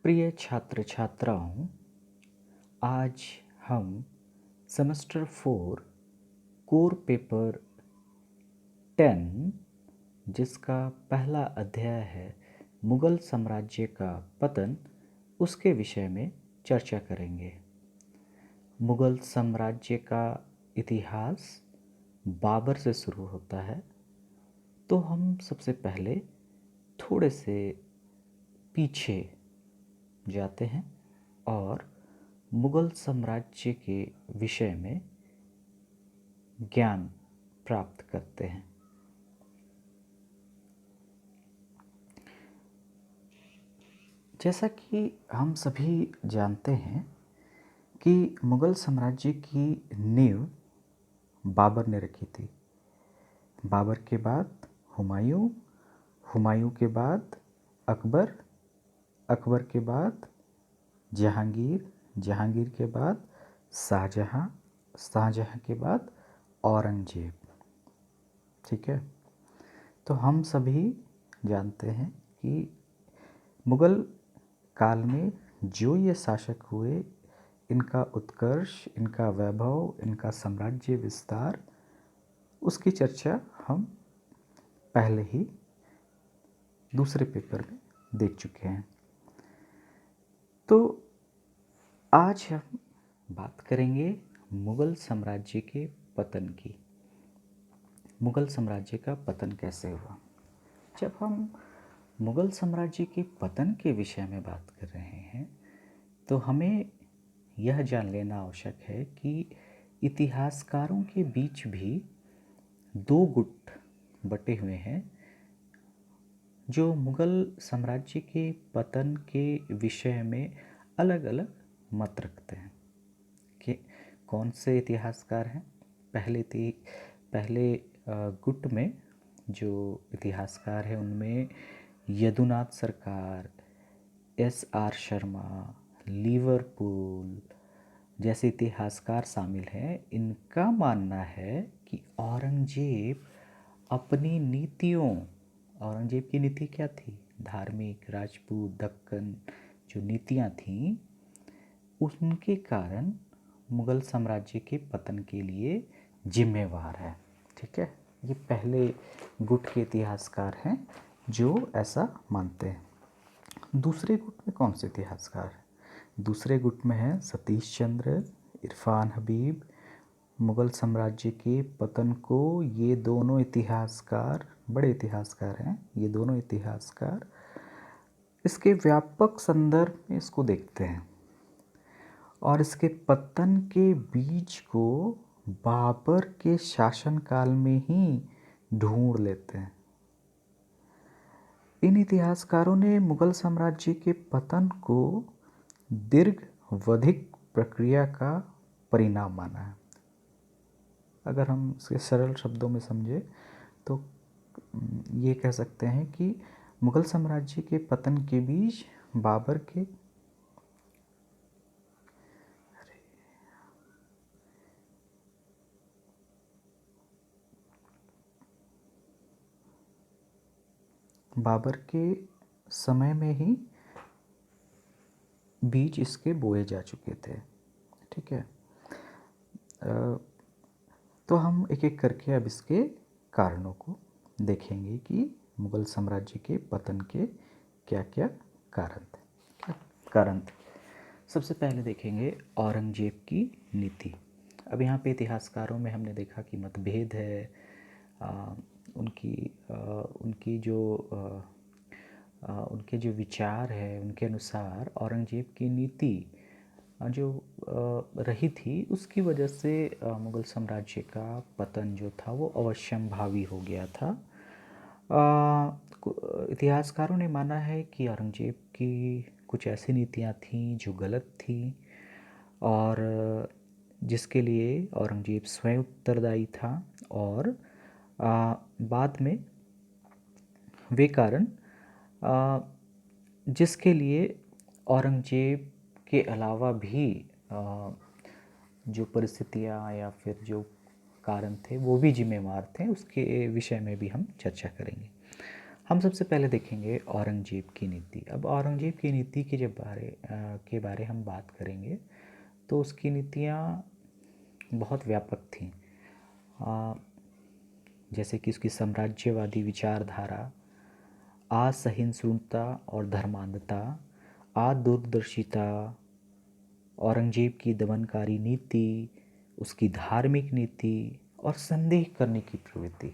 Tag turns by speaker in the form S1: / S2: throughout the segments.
S1: प्रिय छात्र छात्राओं, आज हम सेमेस्टर 4 कोर पेपर 10 जिसका पहला अध्याय है मुगल साम्राज्य का पतन, उसके विषय में चर्चा करेंगे। मुगल साम्राज्य का इतिहास बाबर से शुरू होता है, तो हम सबसे पहले थोड़े से पीछे जाते हैं और मुगल साम्राज्य के विषय में ज्ञान प्राप्त करते हैं। जैसा कि हम सभी जानते हैं कि मुगल साम्राज्य की नींव बाबर ने रखी थी। बाबर के बाद हुमायूं, हुमायूं के बाद अकबर, अकबर के बाद जहांगीर, जहांगीर के बाद शाहजहां, शाहजहां के बाद औरंगजेब। ठीक है, तो हम सभी जानते हैं कि मुगल काल में जो ये शासक हुए, इनका उत्कर्ष, इनका वैभव, इनका साम्राज्य विस्तार, उसकी चर्चा हम पहले ही दूसरे पेपर में देख चुके हैं। तो आज हम बात करेंगे मुगल साम्राज्य के पतन की। मुगल साम्राज्य का पतन कैसे हुआ? जब हम मुगल साम्राज्य के पतन के विषय में बात कर रहे हैं, तो हमें यह जान लेना आवश्यक है कि इतिहासकारों के बीच भी दो गुट बटे हुए हैं जो मुगल साम्राज्य के पतन के विषय में अलग अलग मत रखते हैं। कि कौन से इतिहासकार हैं? पहले गुट में जो इतिहासकार हैं उनमें यदुनाथ सरकार, एस.आर. शर्मा, लिवरपूल जैसे इतिहासकार शामिल हैं। इनका मानना है कि औरंगजेब अपनी नीतियों, औरंगजेब की नीति क्या थी? धार्मिक, राजपूत, दक्कन जो नीतियाँ थीं, उनके कारण मुगल साम्राज्य के पतन के लिए जिम्मेवार है। ठीक है, ये पहले गुट के इतिहासकार हैं जो ऐसा मानते हैं। दूसरे गुट में कौन से इतिहासकार हैं? दूसरे गुट में है सतीश चंद्र, इरफान हबीब। मुगल साम्राज्य के पतन को ये दोनों इतिहासकार, बड़े इतिहासकार हैं, ये दोनों इतिहासकार इसके व्यापक संदर्भ में इसको देखते हैं और इसके पतन के बीज को बाबर के शासनकाल में ही ढूंढ लेते हैं। इन इतिहासकारों ने मुगल साम्राज्य के पतन को दीर्घावधिक प्रक्रिया का परिणाम माना है। अगर हम इसके सरल शब्दों में समझें तो ये कह सकते हैं कि मुगल साम्राज्य के पतन के बीज बाबर के समय में ही बीज इसके बोए जा चुके थे। ठीक है, तो हम एक एक करके अब इसके कारणों को देखेंगे कि मुगल साम्राज्य के पतन के क्या क्या कारण थे। सबसे पहले देखेंगे औरंगजेब की नीति। अब यहाँ पे इतिहासकारों में हमने देखा कि मतभेद है। उनके जो विचार है, उनके अनुसार औरंगजेब की नीति जो रही थी, उसकी वजह से मुगल साम्राज्य का पतन जो था वो अवश्यंभावी हो गया था। इतिहासकारों ने माना है कि औरंगजेब की कुछ ऐसी नीतियाँ थीं जो गलत थीं और जिसके लिए औरंगजेब स्वयं उत्तरदायी था, और बाद में वे कारण जिसके लिए औरंगजेब के अलावा भी जो परिस्थितियाँ या फिर जो कारण थे वो भी जिम्मेवार थे, उसके विषय में भी हम चर्चा करेंगे। हम सबसे पहले देखेंगे औरंगजेब की नीति। अब औरंगजेब की नीति के के बारे हम बात करेंगे तो उसकी नीतियाँ बहुत व्यापक थीं। जैसे कि उसकी साम्राज्यवादी विचारधारा, असहिष्णुता और धर्मांधता, दूरदर्शिता, औरंगजेब की दमनकारी नीति, उसकी धार्मिक नीति और संदेह करने की प्रवृत्ति।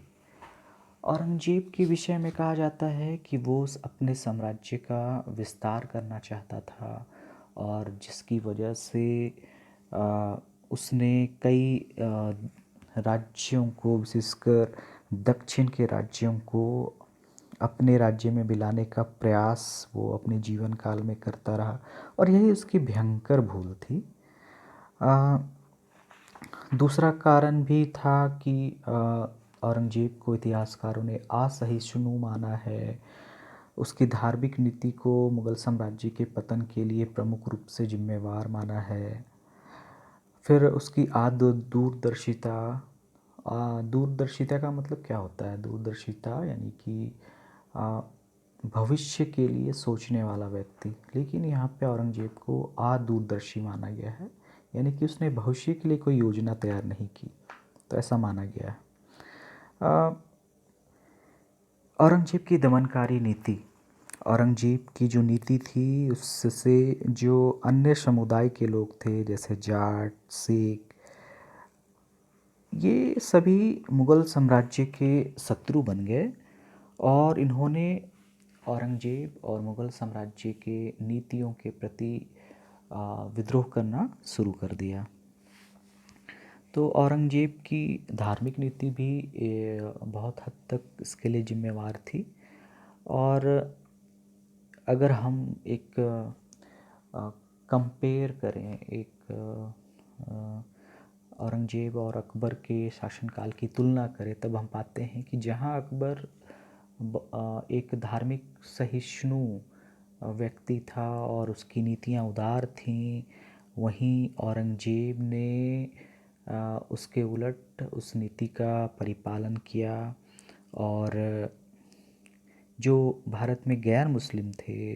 S1: औरंगजेब के विषय में कहा जाता है कि वो अपने साम्राज्य का विस्तार करना चाहता था और जिसकी वजह से उसने कई राज्यों को, विशेषकर दक्षिण के राज्यों को अपने राज्य में मिलाने का प्रयास वो अपने जीवन काल में करता रहा और यही उसकी भयंकर भूल थी। दूसरा कारण भी था कि औरंगजेब को इतिहासकारों ने असहिष्णु माना है। उसकी धार्मिक नीति को मुग़ल साम्राज्य के पतन के लिए प्रमुख रूप से जिम्मेवार माना है। फिर उसकी दूरदर्शिता। दूरदर्शिता का मतलब क्या होता है? दूरदर्शिता यानी कि भविष्य के लिए सोचने वाला व्यक्ति, लेकिन यहाँ पे औरंगजेब को दूरदर्शी माना गया है, यानी कि उसने भविष्य के लिए कोई योजना तैयार नहीं की, तो ऐसा माना गया है। औरंगजेब की दमनकारी नीति। औरंगजेब की जो नीति थी उससे जो अन्य समुदाय के लोग थे जैसे जाट, सिख, ये सभी मुग़ल साम्राज्य के शत्रु बन गए और इन्होंने औरंगजेब और मुग़ल साम्राज्य के नीतियों के प्रति विद्रोह करना शुरू कर दिया। तो औरंगजेब की धार्मिक नीति भी बहुत हद तक इसके लिए जिम्मेवार थी। और अगर हम एक कंपेयर करें, औरंगजेब और अकबर के शासनकाल की तुलना करें, तब हम पाते हैं कि जहां अकबर एक धार्मिक सहिष्णु व्यक्ति था और उसकी नीतियां उदार थीं, वहीं औरंगजेब ने उसके उलट उस नीति का परिपालन किया और जो भारत में गैर मुस्लिम थे,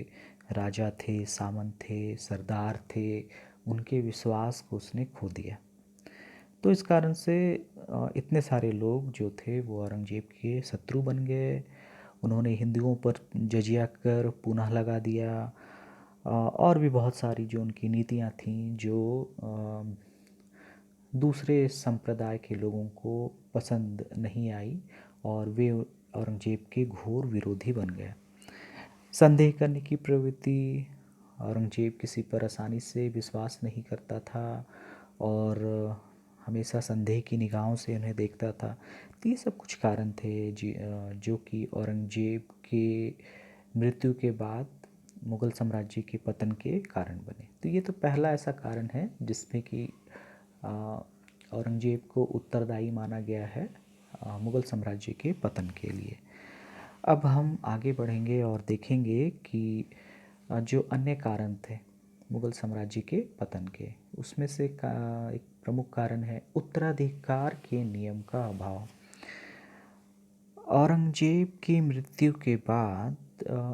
S1: राजा थे, सामंत थे, सरदार थे, उनके विश्वास को उसने खो दिया। तो इस कारण से इतने सारे लोग जो थे वो औरंगजेब के शत्रु बन गए। उन्होंने हिंदुओं पर जजिया कर पुनः लगा दिया और भी बहुत सारी जो उनकी नीतियां थीं जो दूसरे संप्रदाय के लोगों को पसंद नहीं आई और वे औरंगजेब के घोर विरोधी बन गए। संदेह करने की प्रवृत्ति। औरंगजेब किसी पर आसानी से विश्वास नहीं करता था और हमेशा संदेह की निगाहों से उन्हें देखता था। तो ये सब कुछ कारण थे जो कि औरंगजेब के मृत्यु के बाद मुग़ल साम्राज्य के पतन के कारण बने। तो ये तो पहला ऐसा कारण है जिसमें कि औरंगजेब को उत्तरदायी माना गया है मुग़ल साम्राज्य के पतन के लिए। अब हम आगे बढ़ेंगे और देखेंगे कि जो अन्य कारण थे मुग़ल साम्राज्य के पतन के, उसमें से एक प्रमुख कारण है उत्तराधिकार के नियम का अभाव। औरंगजेब की मृत्यु के बाद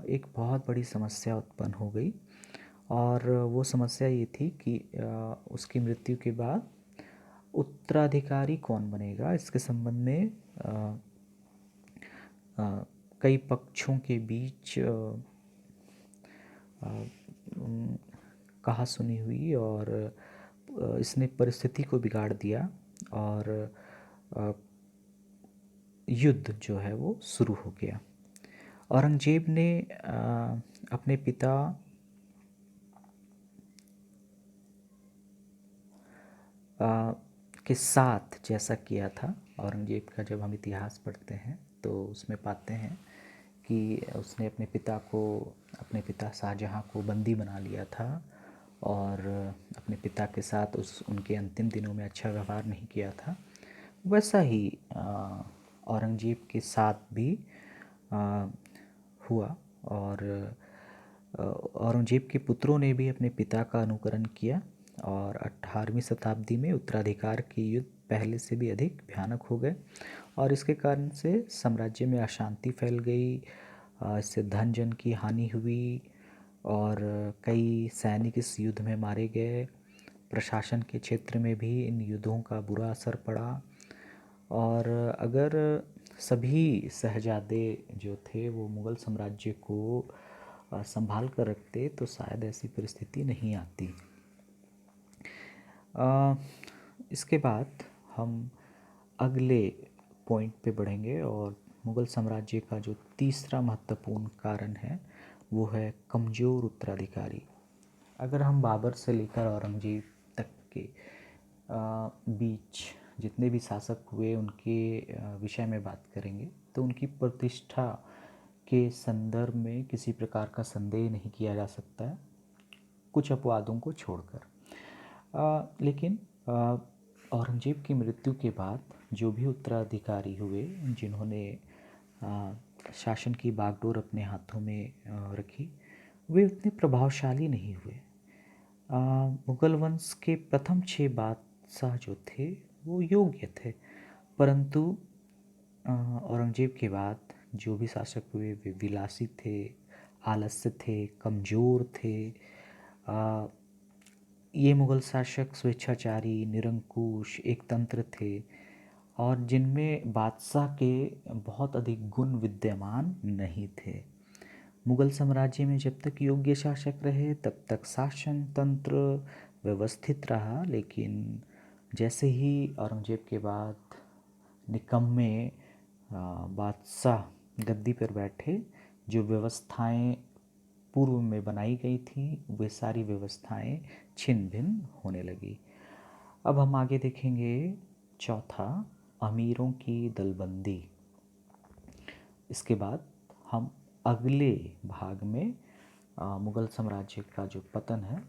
S1: एक बहुत बड़ी समस्या उत्पन्न हो गई और वो समस्या ये थी कि उसकी मृत्यु के बाद उत्तराधिकारी कौन बनेगा, इसके संबंध में कई पक्षों के बीच कहा सुनी हुई और इसने परिस्थिति को बिगाड़ दिया और युद्ध जो है वो शुरू हो गया। औरंगजेब ने अपने पिता के साथ जैसा किया था। औरंगजेब का जब हम इतिहास पढ़ते हैं तो उसमें पाते हैं कि उसने अपने पिता शाहजहां को बंदी बना लिया था और अपने पिता के साथ उनके अंतिम दिनों में अच्छा व्यवहार नहीं किया था। वैसा ही औरंगजेब के साथ भी हुआ और औरंगजेब के पुत्रों ने भी अपने पिता का अनुकरण किया और 18वीं शताब्दी में उत्तराधिकार के युद्ध पहले से भी अधिक भयानक हो गए और इसके कारण से साम्राज्य में अशांति फैल गई। इससे धन जन की हानि हुई और कई सैनिक इस युद्ध में मारे गए। प्रशासन के क्षेत्र में भी इन युद्धों का बुरा असर पड़ा और अगर सभी शहजादे जो थे वो मुग़ल साम्राज्य को संभाल कर रखते तो शायद ऐसी परिस्थिति नहीं आती। इसके बाद हम अगले पॉइंट पे बढ़ेंगे और मुग़ल साम्राज्य का जो तीसरा महत्वपूर्ण कारण है वो है कमज़ोर उत्तराधिकारी। अगर हम बाबर से लेकर औरंगज़ेब तक के बीच जितने भी शासक हुए उनके विषय में बात करेंगे तो उनकी प्रतिष्ठा के संदर्भ में किसी प्रकार का संदेह नहीं किया जा सकता है, कुछ अपवादों को छोड़कर। लेकिन औरंगज़ेब की मृत्यु के बाद जो भी उत्तराधिकारी हुए जिन्होंने शासन की बागडोर अपने हाथों में रखी वे उतने प्रभावशाली नहीं हुए। मुग़ल वंश के प्रथम 6 बादशाह जो थे वो योग्य थे, परंतु औरंगज़ेब के बाद जो भी शासक हुए वे विलासी थे, आलस्य थे, कमज़ोर थे। ये मुग़ल शासक स्वेच्छाचारी, निरंकुश, एकतंत्र थे और जिनमें बादशाह के बहुत अधिक गुण विद्यमान नहीं थे। मुग़ल साम्राज्य में जब तक योग्य शासक रहे तब तक शासन तंत्र व्यवस्थित रहा, लेकिन जैसे ही औरंगज़ेब के बाद निकम्मे बादशाह गद्दी पर बैठे, जो व्यवस्थाएं पूर्व में बनाई गई थी वे सारी व्यवस्थाएं छिन्न भिन्न होने लगी। अब हम आगे देखेंगे चौथा, अमीरों की दलबंदी। इसके बाद हम अगले भाग में मुग़ल साम्राज्य का जो पतन है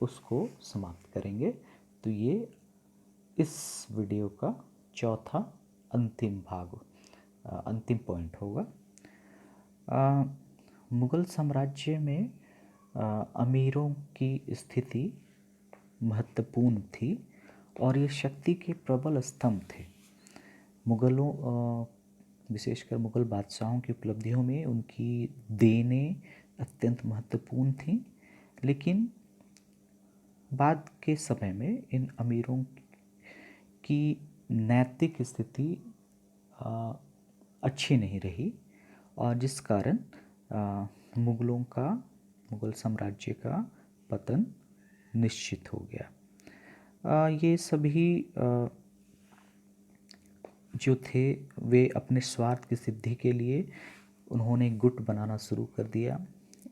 S1: उसको समाप्त करेंगे। तो ये इस वीडियो का चौथा अंतिम भाग, अंतिम पॉइंट होगा। मुग़ल साम्राज्य में अमीरों की स्थिति महत्वपूर्ण थी और ये शक्ति के प्रबल स्तंभ थे। मुग़लों विशेषकर मुग़ल बादशाहों की उपलब्धियों में उनकी देनें अत्यंत महत्वपूर्ण थीं, लेकिन बाद के समय में इन अमीरों की नैतिक स्थिति अच्छी नहीं रही और जिस कारण मुग़ल साम्राज्य का पतन निश्चित हो गया। ये सभी जो थे वे अपने स्वार्थ की सिद्धि के लिए उन्होंने गुट बनाना शुरू कर दिया।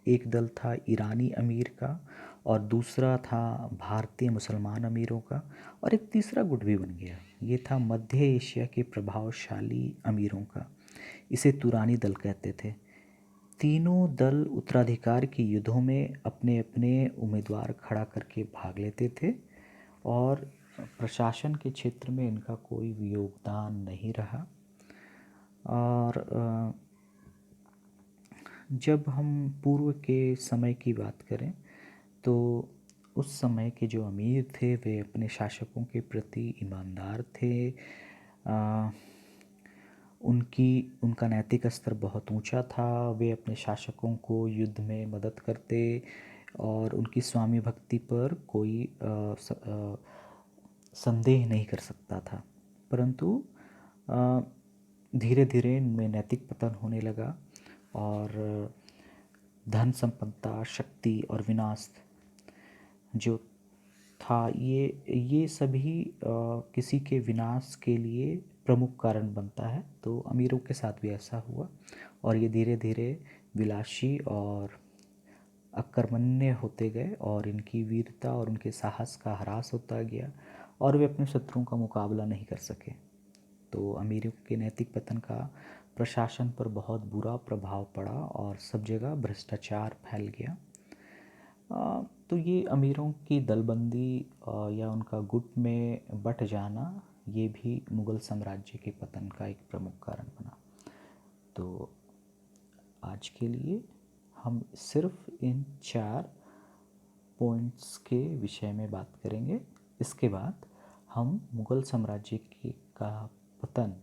S1: एक दल था ईरानी अमीर का और दूसरा था भारतीय मुसलमान अमीरों का और एक तीसरा गुट भी बन गया। ये था मध्य एशिया के प्रभावशाली अमीरों का। इसे तुरानी दल कहते थे। तीनों दल उत्तराधिकार के युद्धों में अपने अपने उम्मीदवार खड़ा करके भाग लेते थे और प्रशासन के क्षेत्र में इनका कोई योगदान नहीं रहा। और जब हम पूर्व के समय की बात करें तो उस समय के जो अमीर थे वे अपने शासकों के प्रति ईमानदार थे। उनका नैतिक स्तर बहुत ऊंचा था। वे अपने शासकों को युद्ध में मदद करते और उनकी स्वामी भक्ति पर कोई संदेह नहीं कर सकता था। परंतु धीरे धीरे इनमें नैतिक पतन होने लगा और धन संपदा, शक्ति और विनाश जो था ये सभी किसी के विनाश के लिए प्रमुख कारण बनता है। तो अमीरों के साथ भी ऐसा हुआ और ये धीरे धीरे विलासी और अकर्मण्य होते गए और इनकी वीरता और उनके साहस का ह्रास होता गया और वे अपने शत्रुओं का मुकाबला नहीं कर सके। तो अमीरों के नैतिक पतन का प्रशासन पर बहुत बुरा प्रभाव पड़ा और सब जगह भ्रष्टाचार फैल गया। तो ये अमीरों की दलबंदी या उनका गुट में बट जाना ये भी मुग़ल साम्राज्य के पतन का एक प्रमुख कारण बना। तो आज के लिए हम सिर्फ इन 4 पॉइंट्स के विषय में बात करेंगे। इसके बाद हम मुग़ल साम्राज्य का पतन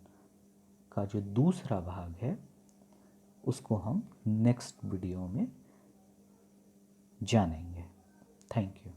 S1: का जो दूसरा भाग है उसको हम नेक्स्ट वीडियो में जानेंगे। Thank you.